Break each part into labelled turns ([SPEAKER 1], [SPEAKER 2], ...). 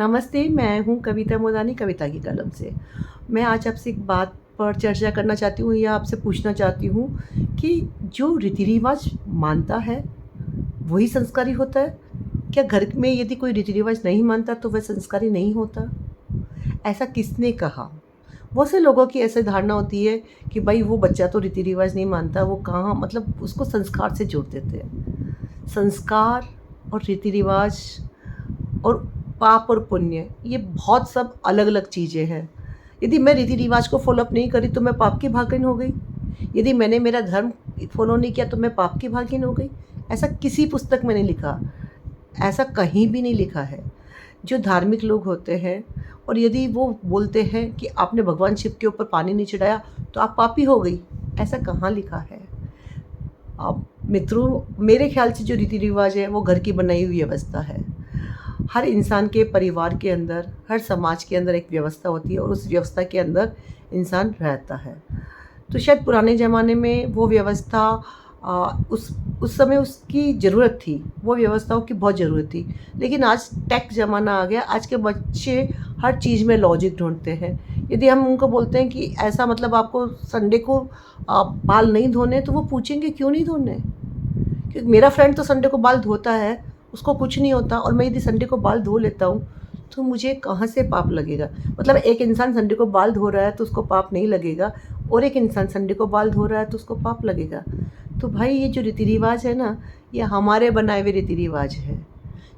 [SPEAKER 1] नमस्ते, मैं हूँ कविता मोदानी कविता की कलम से। मैं आज आपसे एक बात पर चर्चा करना चाहती हूँ या आपसे पूछना चाहती हूँ कि जो रीति-रिवाज मानता है, वही संस्कारी होता है? क्या घर में यदि कोई रीति-रिवाज नहीं मानता तो वह संस्कारी नहीं होता? ऐसा किसने कहा? बहुत से लोगों की ऐसी धारणा होती है कि भई वो बच्चा तो रीति-रिवाज नहीं मानता, वो कहाँ मतलब उसको संस्कार से जोड़ देते हैं। संस्कार और रीति-रिवाज और पाप और पुण्य ये बहुत सब अलग-अलग चीज़ें हैं। यदि मैं रीति-रिवाज को फ़ॉलो अप नहीं करी तो मैं पाप की भागीन हो गई। यदि मैंने मेरा धर्म फ़ॉलो नहीं किया तो मैं पाप की भागीन हो गई। ऐसा किसी पुस्तक में नहीं लिखा, ऐसा कहीं भी नहीं लिखा है। जो धार्मिक लोग होते हैं और यदि वो बोलते हैं कि आपने भगवान शिव के ऊपर पानी नहीं चढ़ाया तो आप पापी हो गई, ऐसा कहाँ लिखा है? अब मित्रों, मेरे ख़्याल से जो रीति-रिवाज है वो घर की बनाई हुई व्यवस्था है। हर इंसान के परिवार के अंदर, हर समाज के अंदर एक व्यवस्था होती है और उस व्यवस्था के अंदर इंसान रहता है। तो शायद पुराने ज़माने में वो व्यवस्था उस समय उसकी ज़रूरत थी, वो व्यवस्थाओं की बहुत ज़रूरत थी। लेकिन आज टेक ज़माना आ गया, आज के बच्चे हर चीज़ में लॉजिक ढूँढते हैं। यदि हम उनको बोलते हैं कि ऐसा मतलब आपको संडे को बाल नहीं धोने, तो वो पूछेंगे क्यों नहीं धोने? क्योंकि मेरा फ्रेंड तो संडे को बाल धोता है, उसको कुछ नहीं होता और मैं यदि संडे को बाल धो लेता हूँ, तो मुझे कहाँ से पाप लगेगा? मतलब एक इंसान संडे को बाल धो रहा है तो उसको पाप नहीं लगेगा और एक इंसान संडे को बाल धो रहा है तो उसको पाप लगेगा। तो भाई ये जो रीति-रिवाज है ना, ये हमारे बनाए हुए रीति-रिवाज है।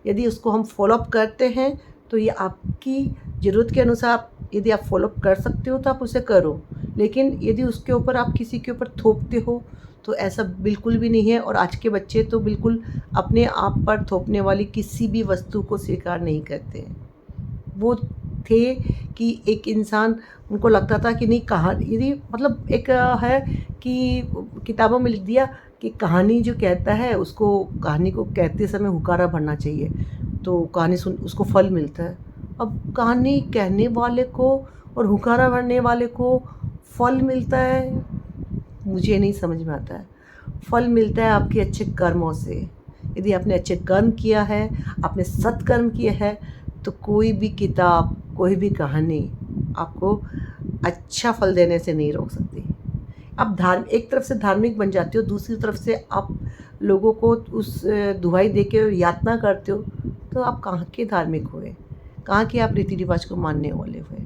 [SPEAKER 1] यदि उसको हम फ़ॉलो अप करते हैं, तो ये आपकी ज़रूरत के अनुसार यदि आप फ़ॉलो अप कर सकते हो तो आप उसे करो। लेकिन यदि उसके ऊपर आप किसी के ऊपर थोपते हो, तो ऐसा बिल्कुल भी नहीं है और आज के बच्चे तो बिल्कुल अपने आप पर थोपने वाली किसी भी वस्तु को स्वीकार नहीं करते हैं। वो थे कि एक इंसान उनको लगता था कि नहीं कहा यदि मतलब एक है कि किताबों में लिख दिया कि कहानी जो कहता है उसको कहानी को कहते समय हुकारा भरना चाहिए, तो कहानी सुन उसको फल मिलता है। अब कहानी कहने वाले को और हुकारा भरने वाले को फल मिलता है, मुझे नहीं समझ में आता है। फल मिलता है आपके अच्छे कर्मों से। यदि आपने अच्छे कर्म किया है, आपने सत्कर्म किया है, तो कोई भी किताब, कोई भी कहानी आपको अच्छा फल देने से नहीं रोक सकती। आप एक तरफ से धार्मिक बन जाते हो, दूसरी तरफ से आप लोगों को उस दुहाई दे के यातना करते हो, तो आप कहाँ के धार्मिक हुए? कहाँ के आप रीति-रिवाज को मानने वाले हुए?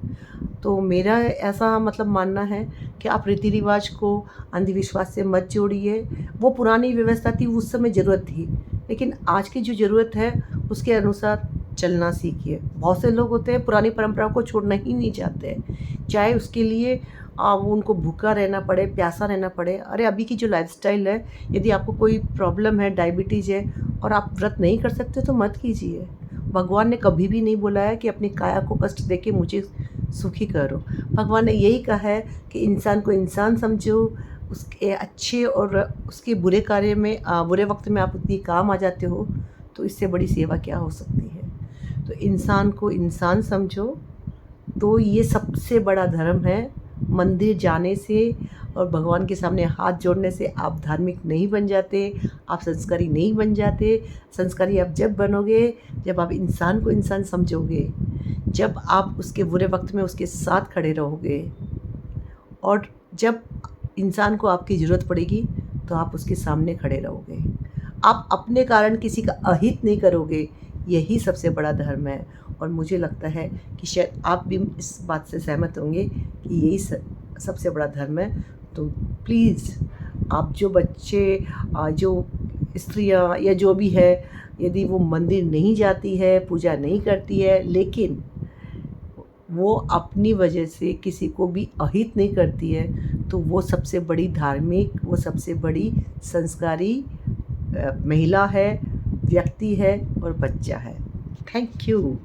[SPEAKER 1] तो मेरा ऐसा मतलब मानना है कि आप रीति-रिवाज को अंधविश्वास से मत जोड़िए। वो पुरानी व्यवस्था थी, उस समय ज़रूरत थी। लेकिन आज की जो ज़रूरत है, उसके अनुसार चलना सीखिए। बहुत से लोग होते हैं पुरानी परंपराओं को छोड़ना ही नहीं चाहते हैं। चाहे उसके लिए वो उनको भूखा रहना पड़े, प्यासा रहना पड़े। अरे अभी की जो लाइफ़स्टाइल है, यदि आपको कोई प्रॉब्लम है, डायबिटीज़ है और आप व्रत नहीं कर सकते तो मत कीजिए। भगवान ने कभी भी नहीं बोला है कि अपनी काया को कष्ट देके मुझे सुखी करो। भगवान ने यही कहा है कि इंसान को इंसान समझो, उसके अच्छे और उसके बुरे कार्य में बुरे वक़्त में आप उतनी काम आ जाते हो, तो इससे बड़ी सेवा क्या हो सकती है। तो इंसान को इंसान समझो, तो ये सबसे बड़ा धर्म है। मंदिर जाने से और भगवान के सामने हाथ जोड़ने से आप धार्मिक नहीं बन जाते, आप संस्कारी नहीं बन जाते। संस्कारी आप जब बनोगे, जब आप इंसान को इंसान समझोगे, जब आप उसके बुरे वक़्त में उसके साथ खड़े रहोगे और जब इंसान को आपकी ज़रूरत पड़ेगी, तो आप उसके सामने खड़े रहोगे। आप अपने कारण किसी का अहित नहीं करोगे, यही सबसे बड़ा धर्म है। और मुझे लगता है कि शायद आप भी इस बात से सहमत होंगे कि यही सबसे बड़ा धर्म है। तो प्लीज़ आप जो बच्चे जो स्त्रियाँ या जो भी है, यदि वो मंदिर नहीं जाती है, पूजा नहीं करती है, लेकिन वो अपनी वजह से किसी को भी अहित नहीं करती है, तो वो सबसे बड़ी धार्मिक, वो सबसे बड़ी संस्कारी महिला है, व्यक्ति है और बच्चा है। Thank you.